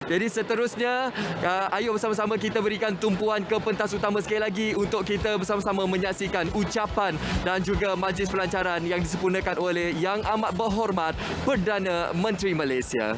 Jadi seterusnya, ayo bersama-sama kita berikan tumpuan ke pentas utama sekali lagi untuk kita bersama-sama menyaksikan ucapan dan juga majlis pelancaran yang disempurnakan oleh Yang Amat Berhormat Perdana Menteri Malaysia.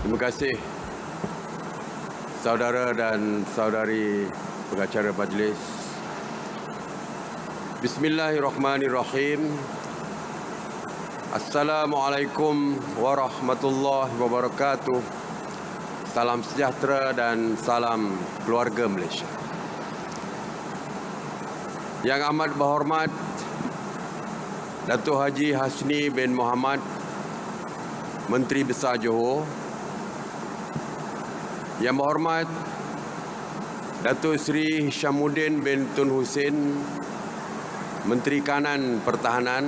Terima kasih saudara dan saudari pengacara majlis. Bismillahirrahmanirrahim. Assalamualaikum warahmatullahi wabarakatuh. Salam sejahtera dan salam keluarga Malaysia. Yang amat berhormat Datuk Haji Hasni bin Mohamad, Menteri Besar Johor. Yang berhormat Datuk Seri Hishamuddin bin Tun Hussein, Menteri Kanan Pertahanan.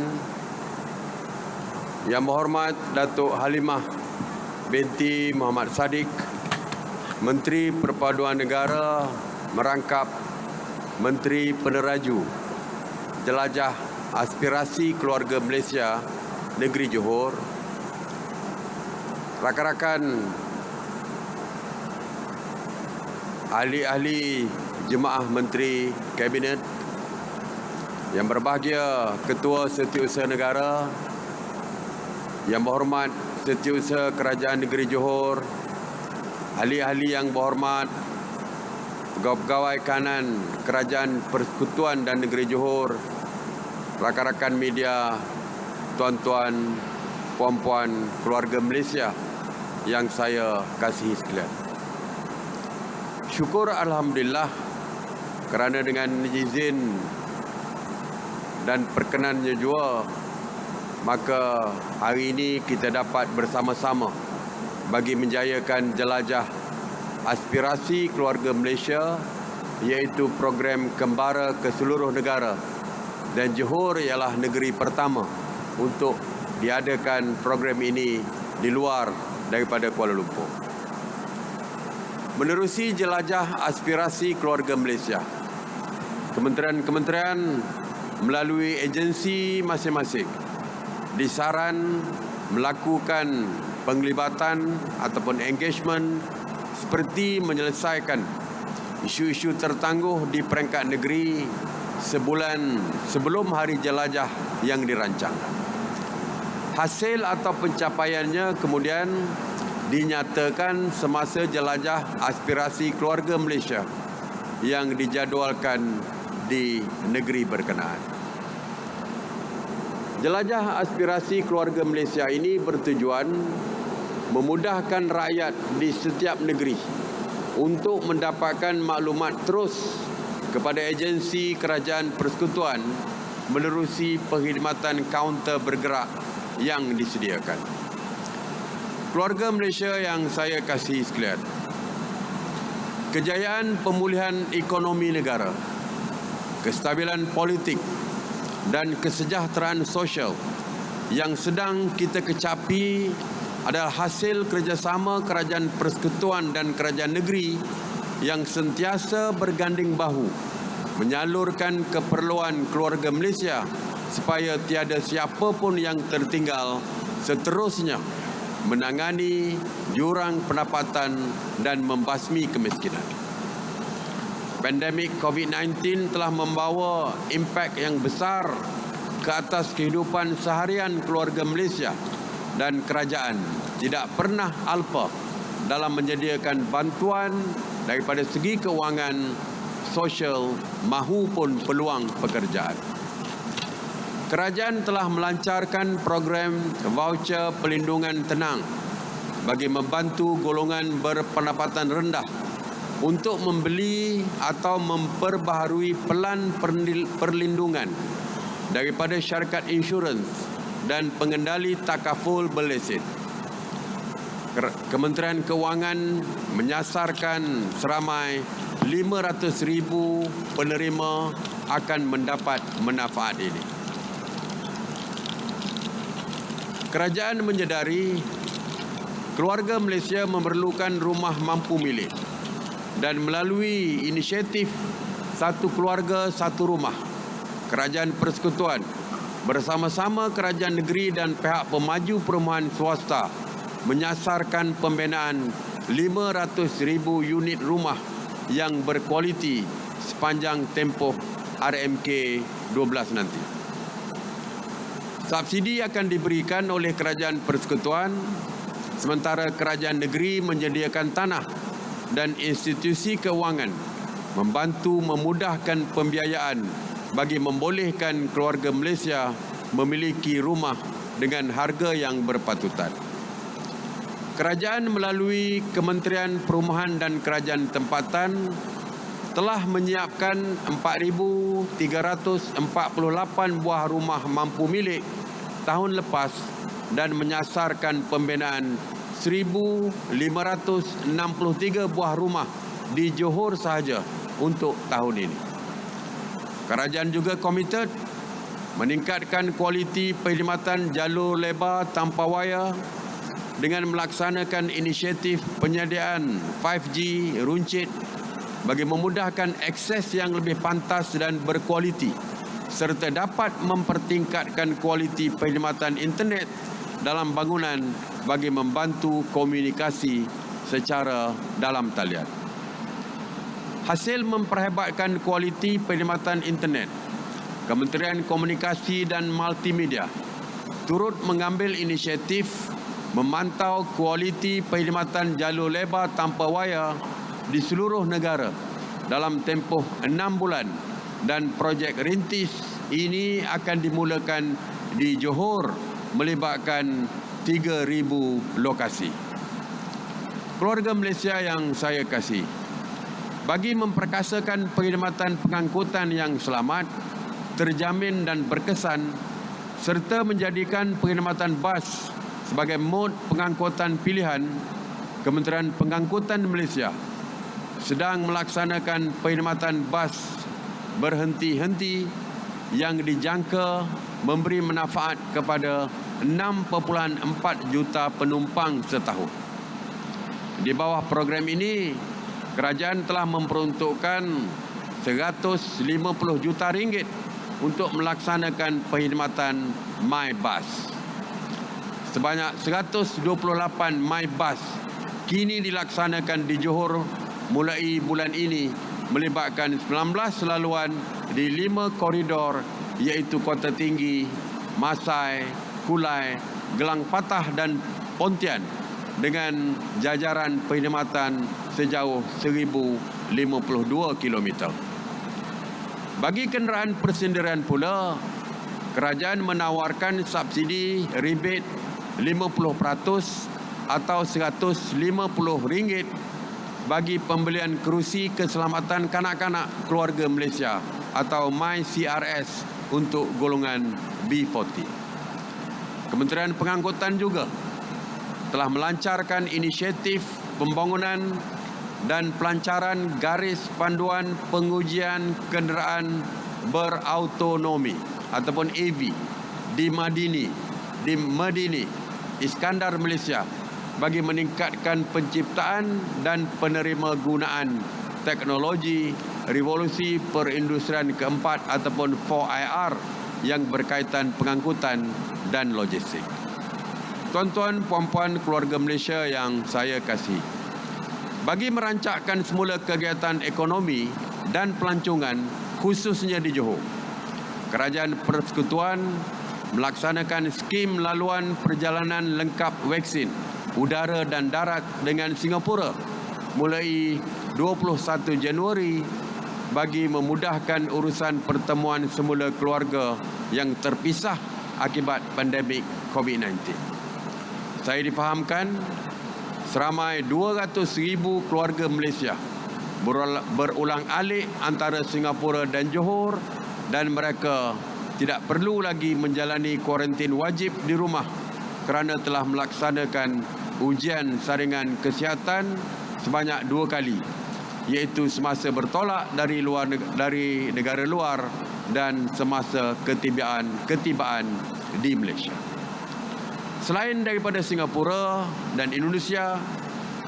Yang berhormat Datuk Halimah binti Muhammad Sadiq, Menteri Perpaduan Negara merangkap Menteri Peneraju Jelajah Aspirasi Keluarga Malaysia Negeri Johor. Rakan-rakan ahli-ahli Jemaah Menteri Kabinet, yang berbahagia Ketua Setiausaha Negara, yang berhormat Setiausaha Kerajaan Negeri Johor, ahli-ahli yang berhormat pegawai-pegawai kanan Kerajaan Persekutuan dan Negeri Johor, rakan-rakan media, tuan-tuan, puan-puan, keluarga Malaysia yang saya kasihi sekalian. Syukur Alhamdulillah kerana dengan izin dan perkenannya jua, maka hari ini kita dapat bersama-sama bagi menjayakan jelajah aspirasi keluarga Malaysia, iaitu program kembara ke seluruh negara, dan Johor ialah negeri pertama untuk diadakan program ini di luar daripada Kuala Lumpur. Menerusi jelajah aspirasi keluarga Malaysia, kementerian-kementerian melalui agensi masing-masing disaran melakukan penglibatan ataupun engagement seperti menyelesaikan isu-isu tertangguh di peringkat negeri sebulan sebelum hari jelajah yang dirancang. Hasil atau pencapaiannya kemudian dinyatakan semasa jelajah aspirasi keluarga Malaysia yang dijadualkan di negeri berkenaan. Jelajah aspirasi keluarga Malaysia ini bertujuan memudahkan rakyat di setiap negeri untuk mendapatkan maklumat terus kepada agensi kerajaan persekutuan menerusi perkhidmatan kaunter bergerak yang disediakan. Keluarga Malaysia yang saya kasihi sekalian, kejayaan pemulihan ekonomi negara, kestabilan politik dan kesejahteraan sosial yang sedang kita kecapi adalah hasil kerjasama kerajaan persekutuan dan kerajaan negeri yang sentiasa berganding bahu menyalurkan keperluan keluarga Malaysia supaya tiada siapa pun yang tertinggal, seterusnya menangani jurang pendapatan dan membasmi kemiskinan. Pandemik COVID-19 telah membawa impak yang besar ke atas kehidupan seharian keluarga Malaysia, dan kerajaan tidak pernah alpa dalam menyediakan bantuan daripada segi keuangan, sosial mahupun peluang pekerjaan. Kerajaan telah melancarkan program voucher pelindungan tenang bagi membantu golongan berpendapatan rendah untuk membeli atau memperbaharui pelan perlindungan daripada syarikat insurans dan pengendali takaful berlesen. Kementerian Kewangan menyasarkan seramai 500,000 penerima akan mendapat manfaat ini. Kerajaan menyedari keluarga Malaysia memerlukan rumah mampu milik dan melalui inisiatif Satu Keluarga Satu Rumah, Kerajaan Persekutuan bersama-sama kerajaan negeri dan pihak pemaju perumahan swasta menyasarkan pembinaan 500,000 unit rumah yang berkualiti sepanjang tempoh RMK 12 nanti. Subsidi akan diberikan oleh Kerajaan Persekutuan sementara kerajaan negeri menyediakan tanah dan institusi keuangan membantu memudahkan pembiayaan bagi membolehkan keluarga Malaysia memiliki rumah dengan harga yang berpatutan. Kerajaan melalui Kementerian Perumahan dan Kerajaan Tempatan telah menyiapkan 4,348 buah rumah mampu milik tahun lepas dan menyasarkan pembinaan 1,563 buah rumah di Johor sahaja untuk tahun ini. Kerajaan juga komited meningkatkan kualiti perkhidmatan jalur lebar tanpa wayar dengan melaksanakan inisiatif penyediaan 5G runcit bagi memudahkan akses yang lebih pantas dan berkualiti serta dapat mempertingkatkan kualiti perkhidmatan internet dalam bangunan bagi membantu komunikasi secara dalam talian. Hasil memperhebatkan kualiti perkhidmatan internet, Kementerian Komunikasi dan Multimedia turut mengambil inisiatif memantau kualiti perkhidmatan jalur lebar tanpa wayar di seluruh negara dalam tempoh 6 bulan dan projek rintis ini akan dimulakan di Johor melibatkan 3,000 lokasi. Keluarga Malaysia yang saya kasih, bagi memperkasakan perkhidmatan pengangkutan yang selamat, terjamin dan berkesan serta menjadikan perkhidmatan bas sebagai mod pengangkutan pilihan, Kementerian Pengangkutan Malaysia sedang melaksanakan perkhidmatan bas berhenti-henti yang dijangka memberi manfaat kepada 6.4 juta penumpang setahun. Di bawah program ini, kerajaan telah memperuntukkan 150 juta ringgit untuk melaksanakan perkhidmatan MyBus. Sebanyak 128 MyBus kini dilaksanakan di Johor mulai bulan ini melibatkan 19 laluan di 5 koridor iaitu Kota Tinggi, Masai, Kulai, Gelang Patah dan Pontian dengan jajaran perkhidmatan sejauh 1,052 km. Bagi kenderaan persendirian pula, kerajaan menawarkan subsidi rebate 50% atau RM150 bagi pembelian kerusi keselamatan kanak-kanak keluarga Malaysia atau MyCRS untuk golongan B40. Kementerian Pengangkutan juga telah melancarkan inisiatif pembangunan dan pelancaran garis panduan pengujian kenderaan berautonomi ataupun AV di Madini, Iskandar, Malaysia bagi meningkatkan penciptaan dan penerima gunaan teknologi revolusi perindustrian keempat ataupun 4IR yang berkaitan pengangkutan dan logistik. Tuan-tuan, puan-puan keluarga Malaysia yang saya kasih, bagi merancangkan semula kegiatan ekonomi dan pelancongan khususnya di Johor, Kerajaan Persekutuan melaksanakan skim laluan perjalanan lengkap vaksin udara dan darat dengan Singapura mulai 21 Januari bagi memudahkan urusan pertemuan semula keluarga yang terpisah akibat pandemik COVID-19. Saya difahamkan seramai 200,000 keluarga Malaysia berulang-alik antara Singapura dan Johor dan mereka tidak perlu lagi menjalani kuarantin wajib di rumah kerana telah melaksanakan ujian saringan kesihatan sebanyak 2 kali, iaitu semasa bertolak dari negara luar dan semasa ketibaan di Malaysia. Selain daripada Singapura dan Indonesia,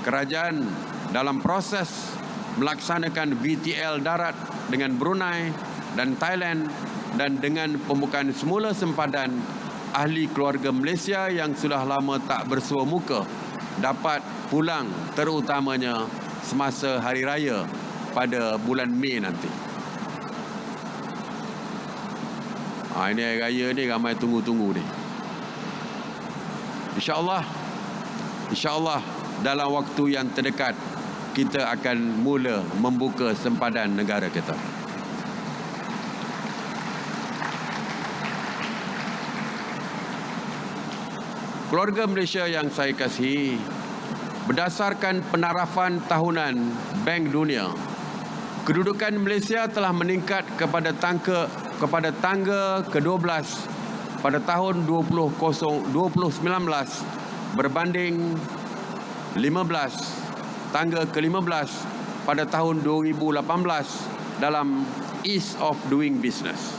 kerajaan dalam proses melaksanakan VTL darat dengan Brunei dan Thailand, dan dengan pembukaan semula sempadan, ahli keluarga Malaysia yang sudah lama tak bersua muka dapat pulang, terutamanya semasa Hari Raya pada bulan Mei nanti. Ini Hari Raya ni ramai tunggu-tunggu ni. InsyaAllah dalam waktu yang terdekat kita akan mula membuka sempadan negara kita. Keluarga Malaysia yang saya kasihi, berdasarkan penarafan tahunan Bank Dunia, kedudukan Malaysia telah meningkat kepada tangga ke-12 pada tahun 2019 berbanding tangga ke-15 pada tahun 2018 dalam Ease of Doing Business.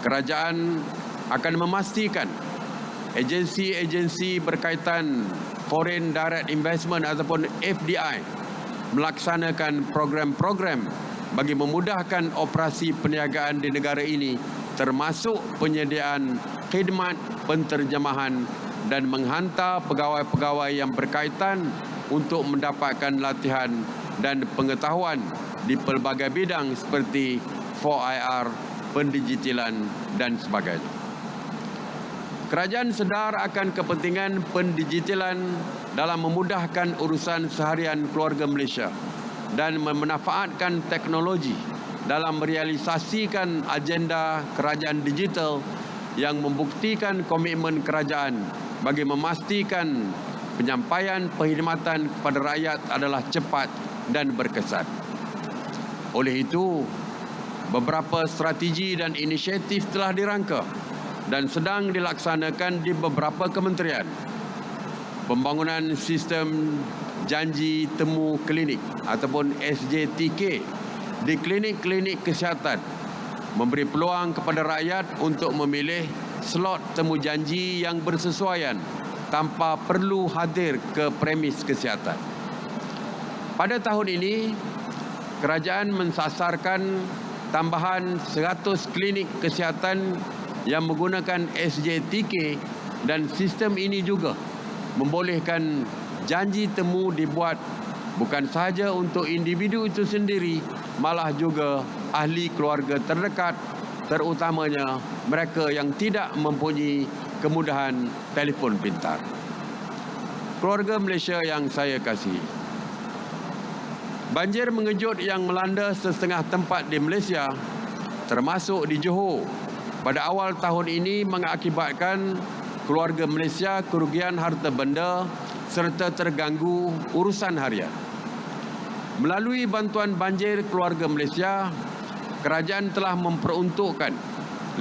Kerajaan akan memastikan agensi-agensi berkaitan Foreign Direct Investment ataupun FDI melaksanakan program-program bagi memudahkan operasi perniagaan di negara ini, termasuk penyediaan khidmat penterjemahan dan menghantar pegawai-pegawai yang berkaitan untuk mendapatkan latihan dan pengetahuan di pelbagai bidang seperti 4IR, pendigitalan dan sebagainya. Kerajaan sedar akan kepentingan pendigitalan dalam memudahkan urusan seharian keluarga Malaysia dan memanfaatkan teknologi dalam merealisasikan agenda kerajaan digital yang membuktikan komitmen kerajaan bagi memastikan penyampaian perkhidmatan kepada rakyat adalah cepat dan berkesan. Oleh itu, beberapa strategi dan inisiatif telah dirangka dan sedang dilaksanakan di beberapa kementerian. Pembangunan sistem janji temu klinik ataupun SJTK di klinik-klinik kesihatan memberi peluang kepada rakyat untuk memilih slot temu janji yang bersesuaian tanpa perlu hadir ke premis kesihatan. Pada tahun ini, kerajaan mensasarkan tambahan 100 klinik kesihatan yang menggunakan SJTK, dan sistem ini juga membolehkan janji temu dibuat bukan sahaja untuk individu itu sendiri, malah juga ahli keluarga terdekat, terutamanya mereka yang tidak mempunyai kemudahan telefon pintar. Keluarga Malaysia yang saya kasihi, banjir mengejut yang melanda setengah tempat di Malaysia, termasuk di Johor, pada awal tahun ini mengakibatkan keluarga Malaysia kerugian harta benda serta terganggu urusan harian. Melalui bantuan banjir keluarga Malaysia, kerajaan telah memperuntukkan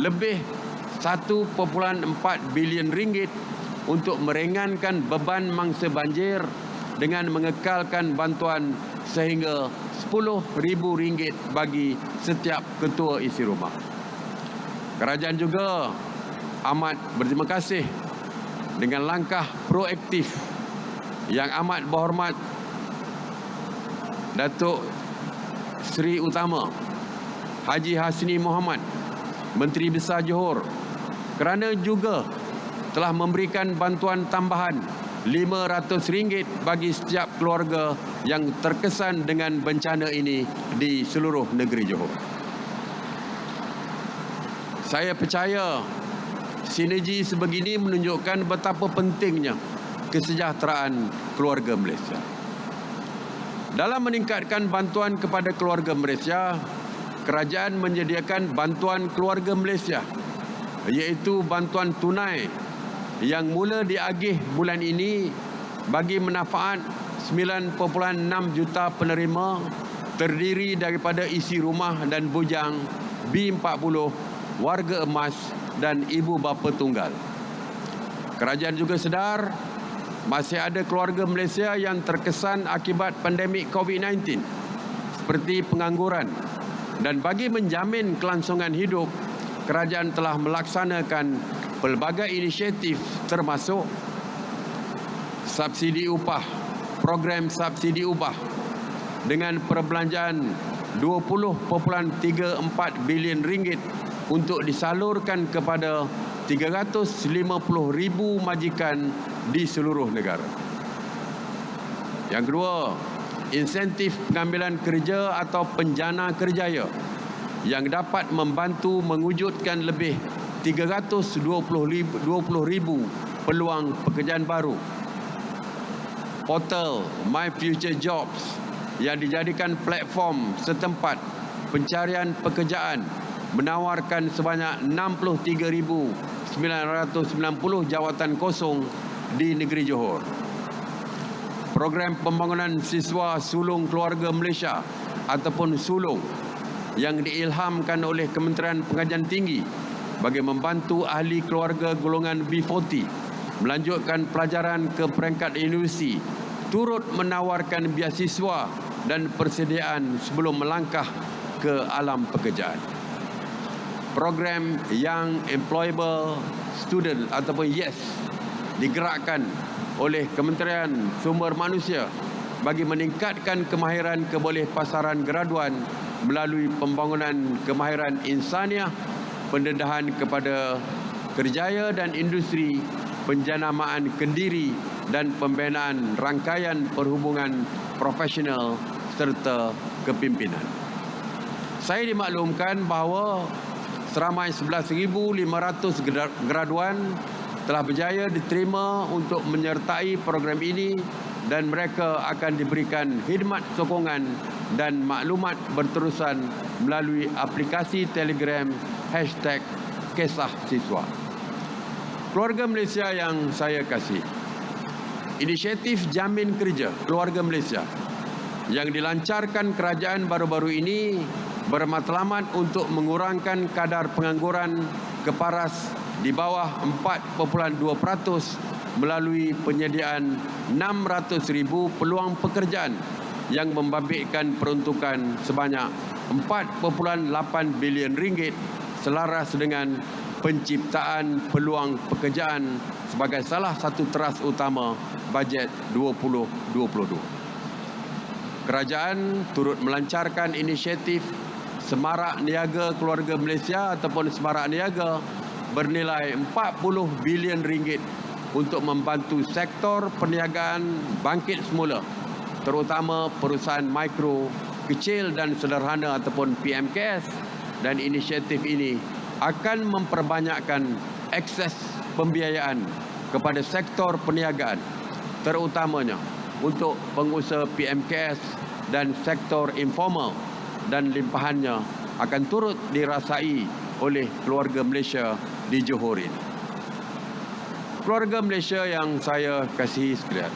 lebih 1.4 bilion ringgit untuk meringankan beban mangsa banjir dengan mengekalkan bantuan sehingga RM10,000 bagi setiap ketua isi rumah. Kerajaan juga amat berterima kasih dengan langkah proaktif yang amat berhormat Datuk Seri Utama Haji Hasni Mohamad, Menteri Besar Johor, kerana juga telah memberikan bantuan tambahan RM500 bagi setiap keluarga yang terkesan dengan bencana ini di seluruh negeri Johor. Saya percaya sinergi sebegini menunjukkan betapa pentingnya kesejahteraan keluarga Malaysia. Dalam meningkatkan bantuan kepada keluarga Malaysia, kerajaan menyediakan bantuan keluarga Malaysia, iaitu bantuan tunai yang mula diagih bulan ini bagi manfaat 9.6 juta penerima, terdiri daripada isi rumah dan bujang, B40, warga emas dan ibu bapa tunggal. Kerajaan juga sedar masih ada keluarga Malaysia yang terkesan akibat pandemik COVID-19 seperti pengangguran, dan bagi menjamin kelangsungan hidup, kerajaan telah melaksanakan pelbagai inisiatif termasuk subsidi upah, program subsidi upah dengan perbelanjaan 20.34 bilion ringgit untuk disalurkan kepada 350,000 majikan di seluruh negara. Yang kedua, insentif pengambilan kerja atau penjana kerjaya yang dapat membantu mewujudkan lebih 320,000 peluang pekerjaan baru. Portal My Future Jobs yang dijadikan platform setempat pencarian pekerjaan menawarkan sebanyak 63,990 jawatan kosong di negeri Johor. Program pembangunan siswa sulung keluarga Malaysia ataupun sulung yang diilhamkan oleh Kementerian Pengajian Tinggi bagi membantu ahli keluarga golongan B40 melanjutkan pelajaran ke peringkat universiti turut menawarkan beasiswa dan persediaan sebelum melangkah ke alam pekerjaan. Program Young Employable Student ataupun YES digerakkan oleh Kementerian Sumber Manusia bagi meningkatkan kemahiran kebolehpasaran graduan melalui pembangunan kemahiran insaniah, pendedahan kepada kerjaya dan industri, penjanamaan kendiri dan pembinaan rangkaian perhubungan profesional serta kepimpinan. Saya dimaklumkan bahawa seramai 11,500 graduan telah berjaya diterima untuk menyertai program ini dan mereka akan diberikan khidmat sokongan dan maklumat berterusan melalui aplikasi Telegram #Kisah Siswa. Keluarga Malaysia yang saya kasih, inisiatif Jamin Kerja Keluarga Malaysia yang dilancarkan kerajaan baru-baru ini bermatlamat untuk mengurangkan kadar pengangguran keparas di bawah 4.2% melalui penyediaan 600,000 peluang pekerjaan yang membabitkan peruntukan sebanyak 4.8 bilion ringgit selaras dengan penciptaan peluang pekerjaan sebagai salah satu teras utama bajet 2022. Kerajaan turut melancarkan inisiatif Semarak Niaga Keluarga Malaysia ataupun Semarak Niaga bernilai 40 bilion ringgit untuk membantu sektor perniagaan bangkit semula, terutama perusahaan mikro, kecil dan sederhana ataupun PMKS, dan inisiatif ini akan memperbanyakkan akses pembiayaan kepada sektor perniagaan, terutamanya untuk pengusaha PMKS dan sektor informal, dan limpahannya akan turut dirasai oleh keluarga Malaysia di Johor ini. Keluarga Malaysia yang saya kasihi sekalian,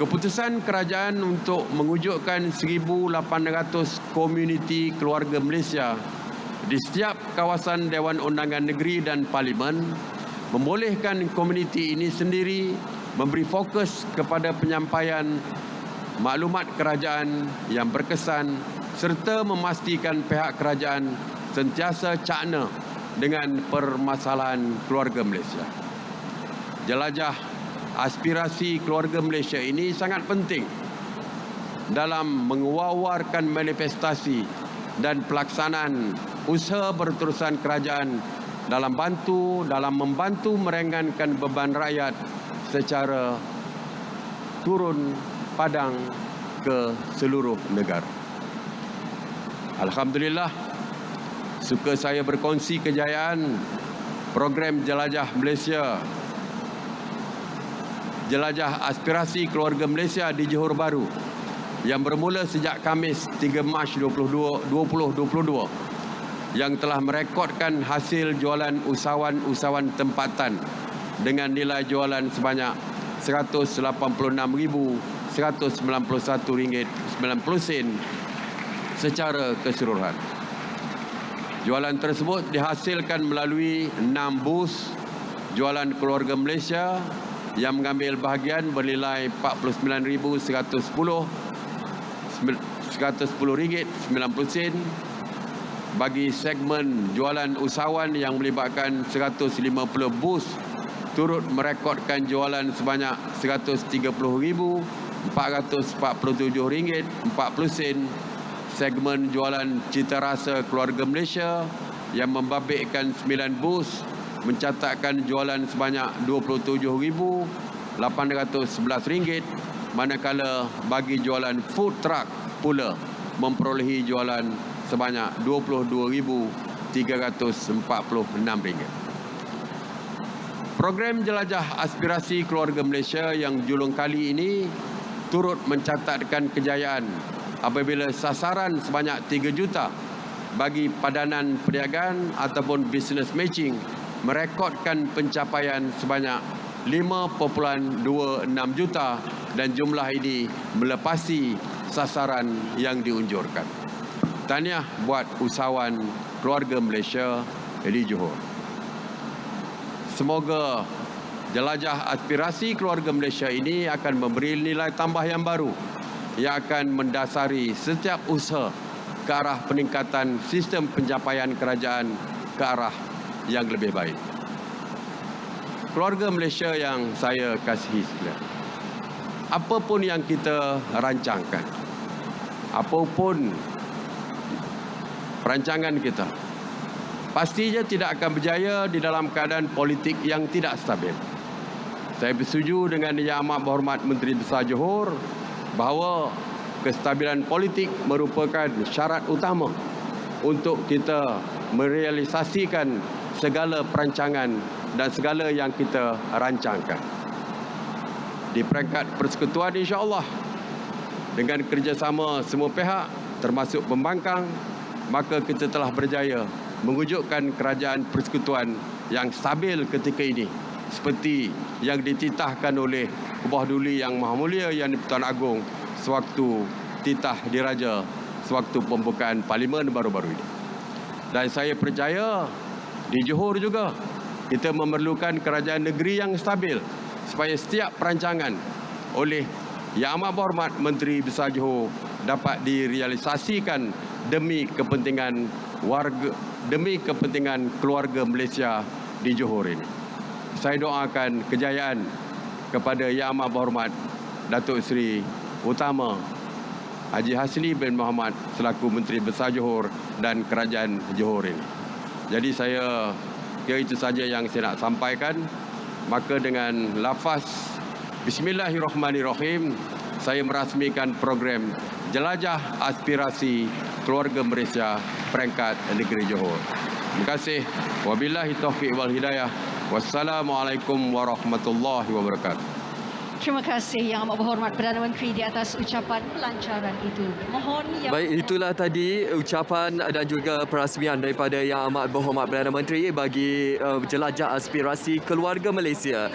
keputusan kerajaan untuk mewujudkan 1,800 komuniti keluarga Malaysia di setiap kawasan Dewan Undangan Negeri dan Parlimen membolehkan komuniti ini sendiri memberi fokus kepada penyampaian maklumat kerajaan yang berkesan serta memastikan pihak kerajaan sentiasa cakna dengan permasalahan keluarga Malaysia. Jelajah aspirasi keluarga Malaysia ini sangat penting dalam mengewawarkan manifestasi dan pelaksanaan usaha berterusan kerajaan dalam membantu meringankan beban rakyat secara turun padang ke seluruh negara. Alhamdulillah, suka saya berkongsi kejayaan program Jelajah Malaysia, Jelajah Aspirasi Keluarga Malaysia di Johor Bahru yang bermula sejak Khamis 3 Mac 2022 yang telah merekodkan hasil jualan usahawan-usahawan tempatan dengan nilai jualan sebanyak RM180,191.90 secara keseluruhan. Jualan tersebut dihasilkan melalui 6 bus jualan keluarga Malaysia yang mengambil bahagian bernilai RM110.90. Bagi segmen jualan usahawan yang melibatkan 150 bus turut merekodkan jualan sebanyak RM130,447.40. Segmen jualan cita rasa keluarga Malaysia yang membabitkan 9 bus mencatatkan jualan sebanyak RM27,811, manakala bagi jualan food truck pula memperolehi jualan sebanyak RM22,346. Program Jelajah Aspirasi Keluarga Malaysia yang julung kali ini turut mencatatkan kejayaan apabila sasaran sebanyak 3 juta bagi padanan perniagaan ataupun business matching merekodkan pencapaian sebanyak 5.26 juta dan jumlah ini melepasi sasaran yang diunjurkan. Tahniah buat usahawan keluarga Malaysia di Johor. Semoga jelajah aspirasi keluarga Malaysia ini akan memberi nilai tambah yang baru yang akan mendasari setiap usaha ke arah peningkatan sistem pencapaian kerajaan ke arah yang lebih baik. Keluarga Malaysia yang saya kasihi sekalian, apapun yang kita rancangkan, apapun perancangan kita, pastinya tidak akan berjaya di dalam keadaan politik yang tidak stabil. Saya bersetuju dengan Yang Amat Berhormat Menteri Besar Johor bahawa kestabilan politik merupakan syarat utama untuk kita merealisasikan segala perancangan dan segala yang kita rancangkan. Di peringkat persekutuan, insya-Allah, dengan kerjasama semua pihak termasuk pembangkang, maka kita telah berjaya mewujudkan kerajaan persekutuan yang stabil ketika ini, seperti yang dititahkan oleh Kubah Duli Yang Maha Mulia Yang di-Pertuan Agong sewaktu titah diraja sewaktu pembukaan parlimen baru-baru ini. Dan saya percaya di Johor juga kita memerlukan kerajaan negeri yang stabil supaya setiap perancangan oleh Yang Amat Berhormat Menteri Besar Johor dapat direalisasikan demi kepentingan warga, demi kepentingan keluarga Malaysia di Johor ini. Saya doakan kejayaan kepada Yang Amat Berhormat Datuk Seri Utama Haji Hasni bin Mohamad selaku Menteri Besar Johor dan Kerajaan Johor ini. Jadi saya kira itu saja yang saya nak sampaikan. Maka dengan lafaz Bismillahirrahmanirrahim, saya merasmikan program Jelajah Aspirasi Keluarga Malaysia peringkat negeri Johor. Terima kasih. Wabillahi taufiq wal hidayah. Wassalamualaikum warahmatullahi wabarakatuh. Terima kasih Yang Amat Berhormat Perdana Menteri di atas ucapan pelancaran itu. Mohon yang... Baik, itulah tadi ucapan dan juga perasmian daripada Yang Amat Berhormat Perdana Menteri bagi jelajah aspirasi keluarga Malaysia.